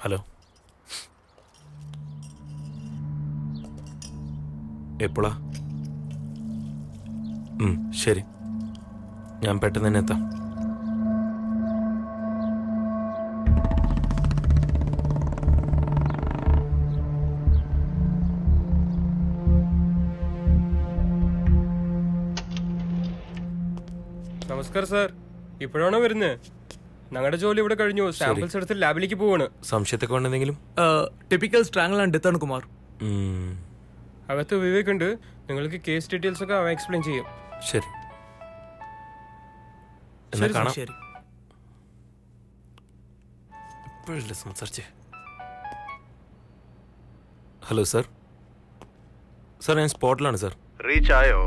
Hello, എപ്പോഴാ? ശരി, ഞാൻ പെട്ടെന്ന് തന്നെ എത്താം. നമസ്കാരം സാർ, ഇപ്പോഴാണോ വരുന്നത്? ഞങ്ങളുടെ ജോലി ഇവിടെ കഴിഞ്ഞു. സാമ്പിൾസ് എടുത്ത് ലാബിലേക്ക് പോവാണ്. സംശയത്തൊക്കെ ഉണ്ടെന്തെങ്കിലും? ടിപ്പിക്കൽ സ്ട്രാങ്കിൾ ആൻഡ് ഡെത്ത് ആണ് കുമാർ. അകത്ത് വിവേക് ഉണ്ട്. നിങ്ങൾക്ക് കേസ് ഡീറ്റെയിൽസ് ഒക്കെ അവൻ എക്സ്പ്ലെയിൻ ചെയ്യും. ശരി, എന്നാ കാണാം. ശരി. ഇപ്പോഴല്ലേ സംസാരിച്ചേ? Hello sir. സാർ, ഞാൻ സ്പോട്ടിലാണ് സാർ. റീച്ച് ആയോ?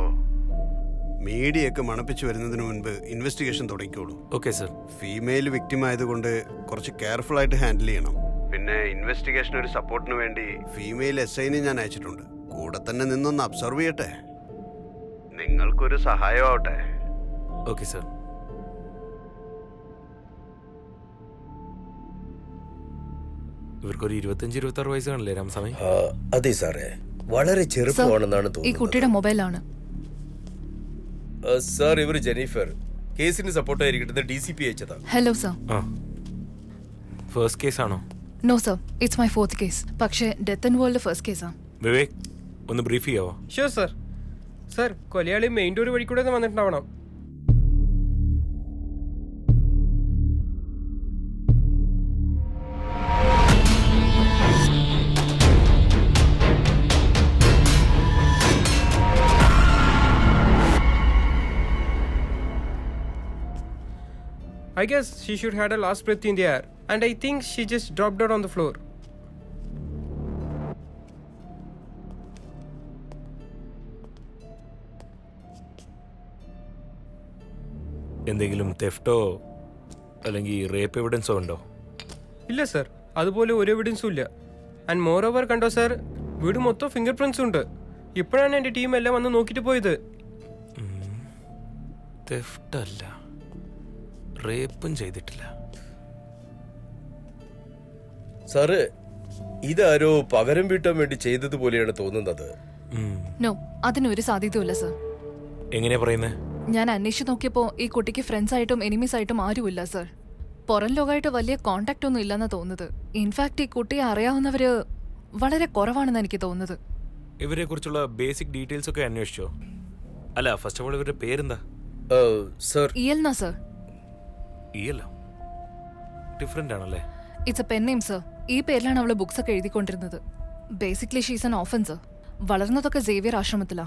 മീഡിയൊക്കെ മണപ്പിച്ച് വരുന്നതിന് മുൻപ് ഇൻവെസ്റ്റിഗേഷൻ തുടങ്ങിക്കോളൂ. Okay sir. ഫീമെയിൽ വിക്ടിം ആയതുകൊണ്ട് കുറച്ച് കെയർഫുൾ ആയിട്ട് ഹാൻഡിൽ ചെയ്യണം. പിന്നെ ഇൻവെസ്റ്റിഗേഷൻ ഒരു സപ്പോർട്ടിന് വേണ്ടി ഫീമെയിൽ SIനെ ഞാൻ അയച്ചിട്ടുണ്ട്. കൂടെ തന്നെ നിന്നൊന്ന് അബ്സർവ് ചെയ്യട്ടെ. നിങ്ങൾക്കൊരു സഹായമാവട്ടെ. Okay sir. ഇവർക്കൊരു 25-26 വയസ്സാണല്ലേ രാമസ്വാമി? അതെ സാറേ, വളരെ ചെറുപ്പമാണെന്നാണ് ഈ തോന്നുന്നത്. കുട്ടിയുടെ മൊബൈലാണ്. സാർ, ഇവർ ജെനിഫർ കേസിന് സപ്പോർട്ടായിരിക്കുന്നത് DCP അയച്ചതാ. Hello sir. ഫസ്റ്റ് കേസ് ആണോ? No sir, it's my 4th case. പക്ഷേ ഡെത്ത് ഇൻവോൾവ് ഫസ്റ്റ് കേസാ. വിവേക്, ഒന്ന് ബ്രീഫ് ചെയ്യാവോ? Sure sir. സാർ, കൊലയാളി മെയിൻ ഡോർ വഴി കൂടെ വന്നിട്ടുണ്ടാവണം. I guess she should had a last breath in the air, and I think she just dropped out on the floor. എന്തെങ്കിലും തെഫ്റ്റോ അല്ലെങ്കിൽ rape എവിഡൻസോ ഉണ്ടോ? ഇല്ല സർ, അതുപോലെ ഒരു എവിഡൻസും ഇല്ല. ആൻഡ് മോർ ഓവർ കണ്ടോ സർ, വീട് മൊത്തം ഫിംഗർ പ്രിന്റ്സ് ഉണ്ട്. ഇപ്പോഴാണ് എൻ്റെ ടീം എല്ലാം വന്ന് നോക്കിയിട്ട് പോയത്. തെഫ്റ്റ് അല്ല, റേപ്പും ചെയ്തിട്ടില്ല. സാറ്, ഇതാരോ പകരം വീട്ടാൻ വേണ്ടി ചെയ്തതുപോലെയാണ് തോന്നുന്നത്. നോ, അതിനൊരു സാധ്യതയില്ല സർ. എങ്ങനെയാ പറയുന്നേ? ഞാൻ അന്വേഷിച്ച് നോക്കിയപ്പോ ഈ കുട്ടിക്ക് ഫ്രണ്ട്സ് ആയിട്ടും എനിമീസ് ആയിട്ടും ആരുമില്ല സർ. പുറം ലോകമായിട്ട് വലിയ കോണ്ടാക്ട് ഒന്നും ഇല്ലെന്നാ തോന്നുന്നത്. ഇൻഫാക്ട് ഈ കുട്ടിയെ അറിയാവുന്നവര് വളരെ കുറവാണെന്ന് എനിക്ക് തോന്നുന്നത്. ഇവരെ കുറിച്ചുള്ള ബേസിക് ഡീറ്റെയിൽസ് ഒക്കെ അന്വേഷിച്ചോ? അല്ല, ഫസ്റ്റ് ഓഫ് ഓൾ ഇവരുടെ പേരെന്താ? Sir, Iyalna sir. ഇയല്ലോ, ഡിഫറെന്റ് ആണല്ലേ? It's a pen name sir. ഈ പേരിലാണ് അവള് ബുക്സ് ഒക്കെ എഴുതിക്കൊണ്ടിരുന്നത്. Basically she's an orphan sir. വളർന്നതൊക്കെ സേവിയർ ആശ്രമത്തിലാ.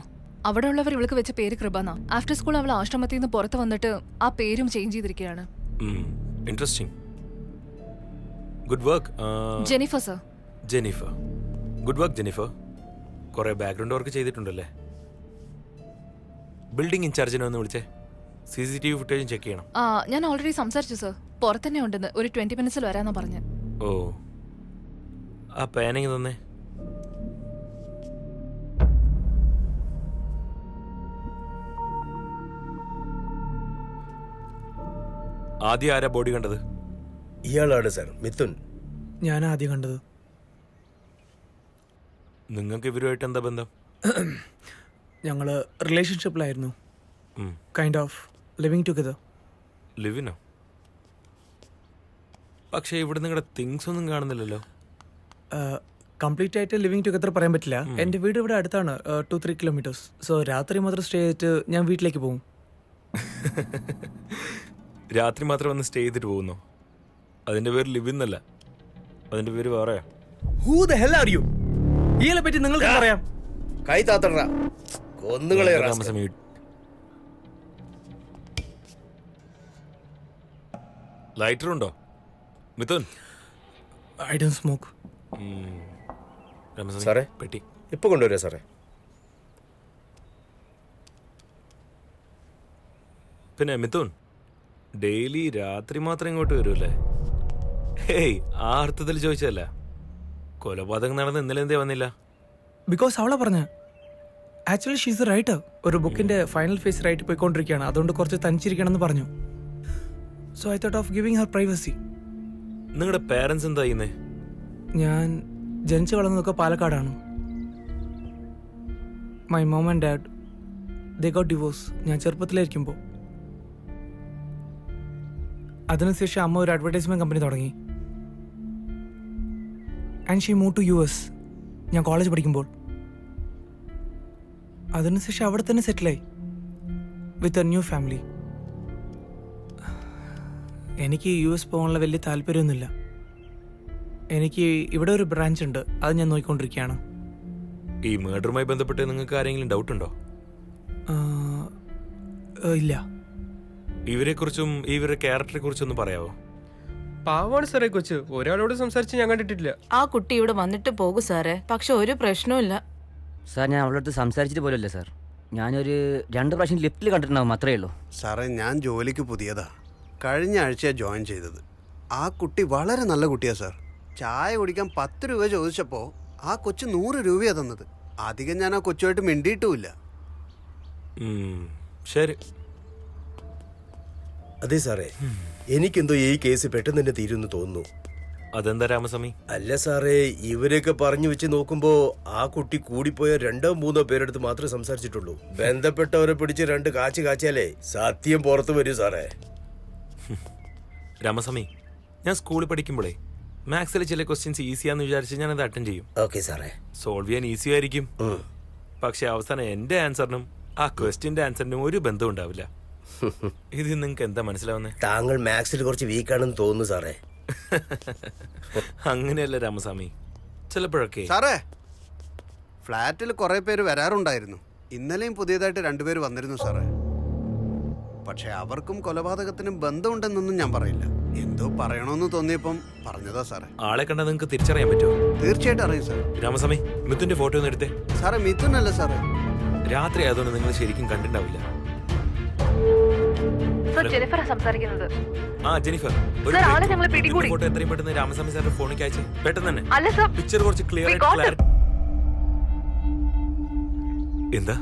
അവിടെ ഉള്ളവർ ഇവൾക്ക് വെച്ച പേര് കൃപന. ആഫ്റ്റർ സ്കൂൾ അവൾ ആശ്രമത്തിൽ നിന്ന് പുറത്ത് വന്നിട്ട് ആ പേരും ചേഞ്ച് ചെയ്തിരിക്കുകയാണ്. Interesting. Good work Jennifer sir. Jennifer, good work Jennifer. കുറെ ബാക്ക്ഗ്രൗണ്ട് വർക്ക് ചെയ്തിട്ടുണ്ടല്ലേ? ബിൽഡിംഗ് ഇൻചാർജിനെ ഒന്ന് വിളിച്ചേ. CCTV ഫുട്ടേജും ചെക്ക് ചെയ്യണം. ഞാൻ ഓൾറെഡി സംസാരിച്ചു സർ. പുറത്തന്നെ ഉണ്ടെന്ന്. ഒരു 20 മിനിറ്റ്സിൽ വരാന്നാ പറഞ്ഞ്. ഓ, ആ പേനിങ് തന്നെ. ആദ്യം ആരാ ബോഡി കണ്ടത്? ഇയാളാണ് സാർ, മിഥുൻ. ഞാൻ ആദ്യം കണ്ടത്. നിങ്ങൾക്ക് ഇവരുമായിട്ട് എന്താ ബന്ധം? ഞങ്ങള് റിലേഷൻഷിപ്പിലായിരുന്നു. Kind of living together. ലിവിനോ? പക്ഷേ ഇവിടെ നിങ്ങളുടെ തിങ്സ് ഒന്നും കാണുന്നില്ലല്ലോ. കംപ്ലീറ്റ് ആയിട്ട് ലിവിങ് ടുഗദർ പറയാൻ പറ്റില്ല. എൻ്റെ വീട് ഇവിടെ അടുത്താണ്, 2-3 കിലോമീറ്റേഴ്സ്. സോ രാത്രി മാത്രം സ്റ്റേ ചെയ്തിട്ട് ഞാൻ വീട്ടിലേക്ക് പോകും. രാത്രി മാത്രം വന്ന് സ്റ്റേ ചെയ്തിട്ട് പോകുന്നു? അതിന്റെ പേര് ലിവ് എന്നല്ല, അതിന്റെ പേര് വേറെയാ. Who the hell are you? ഇയാളെ പറ്റി നിങ്ങൾക്ക് പറയാം. കൈ താത്തട, കൊന്നുകളെ. ലൈറ്റർ ഉണ്ടോ മിഥുൻ? I don't smoke. സാറേ, പെട്ടി ഇപ്പൊ കൊണ്ടുവരാ സാറേ. പിന്നെ മിഥുൻ, ഡെയിലി രാത്രി മാത്രം ഇങ്ങോട്ട് വരുമല്ലേ? ഹേയ്, ആ അർത്ഥത്തിൽ ചോദിച്ചതല്ല. കൊലപാതകം നടന്ന് ഇന്നലെ എന്തേ വന്നില്ല? ബിക്കോസ് അവളെ പറഞ്ഞ ആക്ച്വലി ഷീസ് എ റൈറ്റർ. ഒരു ബുക്കിന്റെ ഫൈനൽ ഫേസ് റൈറ്റ് പോയിക്കൊണ്ടിരിക്കുകയാണ്. അതുകൊണ്ട് കുറച്ച് തനിച്ചിരിക്കണം എന്ന് പറഞ്ഞു. So I thought of giving her privacy. നിങ്ങളുടെ പേരൻസ് എന്താ ചെയ്യുന്നേ? ഞാൻ ജനിച്ചു വളർന്നതൊക്കെ പാലക്കാടാണ്. My mom and dad they got divorce ഞാൻ ചെറുപ്പത്തിലായിരിക്കുമ്പോൾ. അതിനുശേഷം അമ്മ ഒരു അഡ്വർടൈസ്മെൻറ്റ് കമ്പനി തുടങ്ങി. And she move to US ഞാൻ കോളേജ് പഠിക്കുമ്പോൾ. അതിനുശേഷം അവിടെ തന്നെ സെറ്റിലായി വിത്ത് എ ന്യൂ ഫാമിലി. എനിക്ക് US പോകാനുള്ള വലിയ താല്പര്യമൊന്നുമില്ല. എനിക്ക് ഇവിടെ ഒരു ബ്രാഞ്ച് ഉണ്ട്, അത് ഞാൻ നോക്കിക്കൊണ്ടിരിക്കുകയാണ്. ഈ മേഡറുമായി ബന്ധപ്പെട്ട് നിങ്ങൾക്ക് ആരെങ്കിലും ഡൗട്ട് ഉണ്ടോ? ഇല്ല. ഇവരെക്കുറിച്ചും ഇവരുടെ ക്യാരക്ടറെ കുറിച്ചൊന്ന് പറയാവോ? പാവാണ് സാറേ കൊച്ച്, ഒരാളോട് സംസാരിച്ച് ഞാൻ കണ്ടിട്ടില്ല. ആ കുട്ടി ഇവിടെ വന്നിട്ട് പോകും സാറേ, പക്ഷെ ഒരു പ്രശ്നവുമില്ല. സാർ ഞാൻ അവളുടെ അടുത്ത് സംസാരിച്ചിട്ട് പോലല്ലേ സാർ. ഞാനൊരു 2 പ്രാവശ്യം ലിഫ്റ്റിൽ കണ്ടിട്ടുണ്ടാവും, അത്രേ ഉള്ളൂ. സാറേ ഞാൻ ജോലിക്ക് പുതിയതാ, കഴിഞ്ഞ ആഴ്ചയാണ് ജോയിൻ ചെയ്തത്. ആ കുട്ടി വളരെ നല്ല കുട്ടിയാണ് സാർ. ചായ കുടിക്കാൻ 10 രൂപ ചോദിച്ചപ്പോൾ ആ കൊച്ചു 100 രൂപയാണ് തന്നത്. അധികം ഞാൻ ആ കൊച്ചുമായിട്ട് മിണ്ടിയിട്ടുമില്ല. ശരി. അതെ സാറേ, എനിക്കെന്തോ ഈ കേസ് പെട്ടെന്ന് തന്നെ തീരുമെന്ന് തോന്നുന്നു. അതെന്താ രാമസ്വാമി? അല്ല സാറേ, ഇവരൊക്കെ പറഞ്ഞു വെച്ച് നോക്കുമ്പോ ആ കുട്ടി കൂടിപ്പോയ 2-3 പേരെടുത്ത് മാത്രമേ സംസാരിച്ചിട്ടുള്ളൂ. ബന്ധപ്പെട്ടവരെ പിടിച്ച് 2 കാച്ചി കാച്ചിയാലേ സത്യം പുറത്തു വരൂ സാറേ. രാമസ്വാമി, ഞാൻ സ്കൂളിൽ പഠിക്കുമ്പോഴേ മാത്സിലെ ചില ക്വസ്റ്റ്യൻസ് ഈസിയാന്ന് വിചാരിച്ച് ഞാനത് അറ്റൻഡ് ചെയ്യും. ഓക്കെ സാറേ. സോൾവ് ചെയ്യാൻ ഈസി ആയിരിക്കും, പക്ഷെ അവസാനം എന്റെ ആൻസറിനും ആ ക്വസ്റ്റ്യന്റെ ആൻസറിനും ഒരു ബന്ധം ഉണ്ടാവില്ല. ഇത് നിങ്ങൾക്ക് എന്താ മനസ്സിലാവുന്നേ? താങ്കൾ മാത്സിൽ കുറച്ച് വീക്കാണെന്ന് തോന്നുന്നു സാറേ. അങ്ങനെയല്ല രാമസ്വാമി, ചിലപ്പോഴൊക്കെ. സാറേ, ഫ്ലാറ്റിൽ കുറേ പേര് വരാറുണ്ടായിരുന്നു. ഇന്നലെയും പുതിയതായിട്ട് 2 പേര് വന്നിരുന്നു സാറേ. പക്ഷെ അവർക്കും കൊലപാതകത്തിനും ബന്ധമുണ്ടെന്നൊന്നും ഞാൻ പറയില്ല. എന്തോ പറയണമെന്ന് തോന്നിയപ്പം പറഞ്ഞതാ സാറേ. ആളെ കണ്ടാൽ നിങ്ങൾക്ക് തിരിച്ചറിയാൻ പറ്റുമോ? തീർച്ചയായിട്ടും അറിയും സാർ. രാമസ്വാമി, മിഥുന്റെ ഫോട്ടോ ഒന്ന് എടുത്തേ. സാറേ മിഥുൻ അല്ല സാറേ. രാത്രി ആയതുകൊണ്ട് നിങ്ങൾ ശരിക്കും കണ്ടിട്ടുണ്ടാവില്ല. ജെനിഫറാ സംസാരിക്കുന്നത്. ആ ജെനിഫർ, സർ, ആളെ ഞങ്ങൾ പിടികൂടി. ഫോട്ടോ എത്രയും പെട്ടെന്ന് രാമസ്വാമി സാറിന്റെ ഫോണിലേക്ക് അയച്ചേ, പെട്ടെന്ന് തന്നെ. അല്ല സർ, പിക്ചർ കുറച്ച് ക്ലിയർ We got ആയിട്ട്. എന്താ?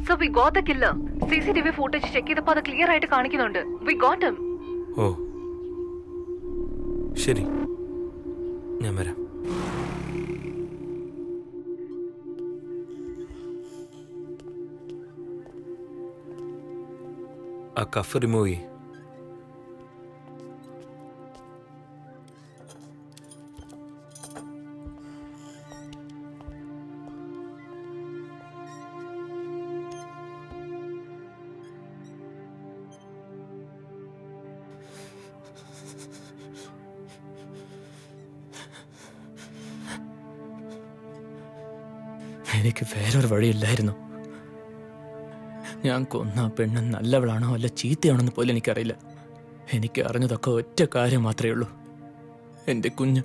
Sir, we got the killer. CCTV footage check ചെയ്തപ്പോൾ അത് ക്ലിയർ ആയിട്ട് കാണിക്കുന്നുണ്ട്. We got him. ഓ ശരി, ഞാൻ വരാം. ആ കഫ് റിമൂവ് ചെയ്യ്. എനിക്ക് വേറൊരു വഴിയില്ലായിരുന്നു. ഞാൻ കൊന്ന പെണ്ണ് നല്ലവളാണോ അല്ല ചീത്തയാണെന്ന് പോലും എനിക്കറിയില്ല. എനിക്ക് അറിഞ്ഞതൊക്കെ ഒറ്റ കാര്യം മാത്രമേ ഉള്ളൂ, എൻ്റെ കുഞ്ഞ്.